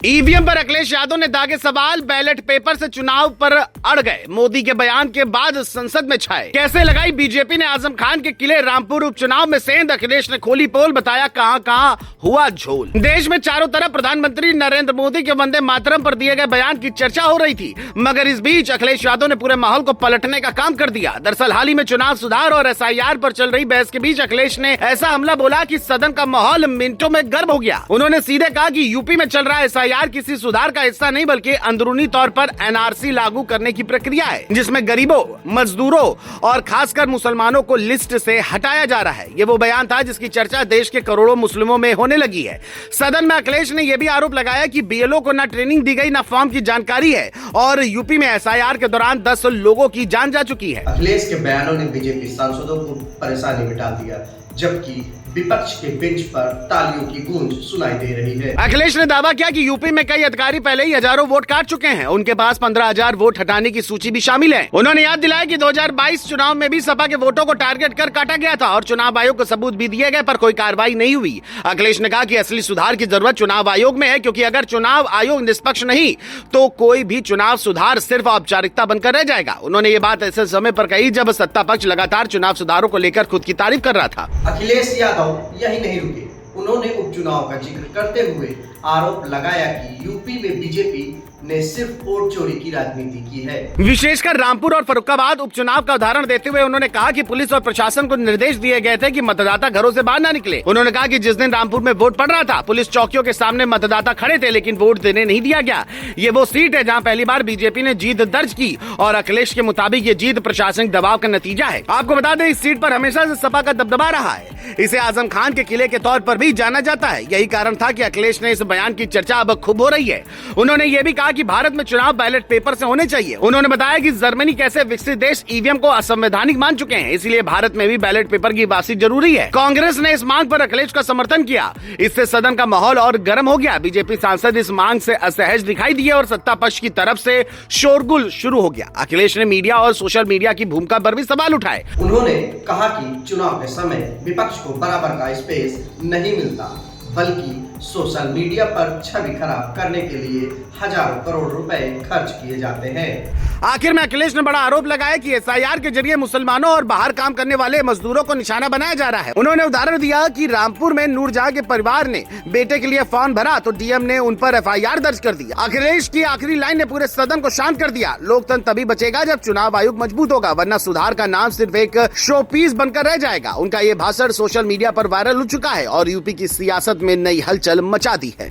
EVM पर अखिलेश यादव ने दागे सवाल, बैलेट पेपर से चुनाव पर अड़ गए। मोदी के बयान के बाद संसद में छाए। कैसे लगाई बीजेपी ने आजम खान के किले, रामपुर उपचुनाव में सेंध, अखिलेश ने खोली पोल, बताया कहां कहां हुआ झोल। देश में चारों तरफ प्रधानमंत्री नरेंद्र मोदी के वंदे मातरम पर दिए गए बयान की चर्चा हो रही थी, मगर इस बीच अखिलेश यादव ने पूरे माहौल को पलटने का काम कर दिया। दरअसल हाल ही में चुनाव सुधार और एसआईआर पर चल रही बहस के बीच अखिलेश ने ऐसा हमला बोला कि सदन का माहौल मिनटों में गर्म हो गया। उन्होंने सीधे कहा कि यूपी में चल रहा एसआईआर किसी सुधार का हिस्सा नहीं, बल्कि अंदरूनी तौर पर एनआरसी लागू करने की प्रक्रिया है, जिसमें गरीबों, मजदूरों और खासकर मुसलमानों को लिस्ट से हटाया जा रहा है। ये वो बयान था जिसकी चर्चा देश के करोड़ों मुस्लिमों में होने लगी है। सदन में अखिलेश ने यह भी आरोप लगाया कि बीएलओ को न ट्रेनिंग दी गई, न फॉर्म की जानकारी है और यूपी में एसआईआर के दौरान 10 लोगों की जान जा चुकी है। अखिलेश के बयानों ने बीजेपी सांसदों को परेशानी में डाल दिया, जबकि विपक्ष के बेंच पर तालियों की गूंज सुनाई दे रही है। अखिलेश ने दावा किया कि यूपी में कई अधिकारी पहले ही हजारों वोट काट चुके हैं। उनके पास 15,000 वोट हटाने की सूची भी शामिल है। उन्होंने याद दिलाया कि 2022 चुनाव में भी सपा के वोटों को टारगेट कर काटा गया था और चुनाव आयोग को सबूत भी दिए गए, पर कोई कार्रवाई नहीं हुई। अखिलेश ने कहा कि असली सुधार की जरूरत चुनाव आयोग में है, क्योंकि अगर चुनाव आयोग निष्पक्ष नहीं तो कोई भी चुनाव सुधार सिर्फ औपचारिकता बनकर रह जाएगा। उन्होंने ये बात ऐसे समय पर कही जब सत्ता पक्ष लगातार चुनाव सुधारों को लेकर खुद की तारीफ कर रहा था। अखिलेश यादव यही नहीं रुके, उन्होंने उपचुनाव का जिक्र करते हुए आरोप लगाया कि यूपी में बीजेपी ने सिर्फ वोट चोरी की राजनीति की है। विशेषकर रामपुर और फर्रुखाबाद उपचुनाव का उदाहरण देते हुए उन्होंने कहा कि पुलिस और प्रशासन को निर्देश दिए गए थे कि मतदाता घरों से बाहर न निकले। उन्होंने कहा कि जिस दिन रामपुर में वोट पड़ रहा था, पुलिस चौकियों के सामने मतदाता खड़े थे, लेकिन वोट देने नहीं दिया गया। ये वो सीट है जहां पहली बार बीजेपी ने जीत दर्ज की और अखिलेश के मुताबिक ये जीत प्रशासनिक दबाव का नतीजा है। आपको बता दें, इस सीट पर हमेशा से सपा का दबदबा रहा है। इसे आजम खान के किले के तौर पर भी जाना जाता है। यही कारण था कि अखिलेश ने इस बयान की चर्चा अब खूब हो रही है। उन्होंने ये भी कहा कि भारत में चुनाव बैलेट पेपर से होने चाहिए। उन्होंने बताया कि जर्मनी कैसे विकसित देश ईवीएम को असंवैधानिक मान चुके हैं, इसलिए भारत में भी बैलेट पेपर की वापसी जरूरी है। कांग्रेस ने इस मांग पर अखिलेश का समर्थन किया। इससे सदन का माहौल और गर्म हो गया। बीजेपी सांसद इस मांग से असहज दिखाई दिए और सत्ता पक्ष की तरफ से शोरगुल शुरू हो गया। अखिलेश ने मीडिया और सोशल मीडिया की भूमिका पर भी सवाल उठाए। उन्होंने कहा कि चुनाव के समय विपक्ष को बराबर का स्पेस नहीं मिलता, बल्कि सोशल मीडिया पर छवि खराब करने के लिए हजारों करोड़ रुपए खर्च किए जाते हैं। आखिर में अखिलेश ने बड़ा आरोप लगाया कि एसआईआर के जरिए मुसलमानों और बाहर काम करने वाले मजदूरों को निशाना बनाया जा रहा है। उन्होंने उदाहरण दिया कि रामपुर में नूरजहां के परिवार ने बेटे के लिए फॉर्म भरा तो डीएम ने उन पर एफआईआर दर्ज कर दिया। अखिलेश की आखिरी लाइन ने पूरे सदन को शांत कर दिया। लोकतंत्र तभी बचेगा जब चुनाव आयोग मजबूत होगा, वरना सुधार का नाम सिर्फ एक शो पीस बनकर रह जाएगा। उनका ये भाषण सोशल मीडिया पर वायरल हो चुका है और यूपी की सियासत में नई हलचल मचा दी है।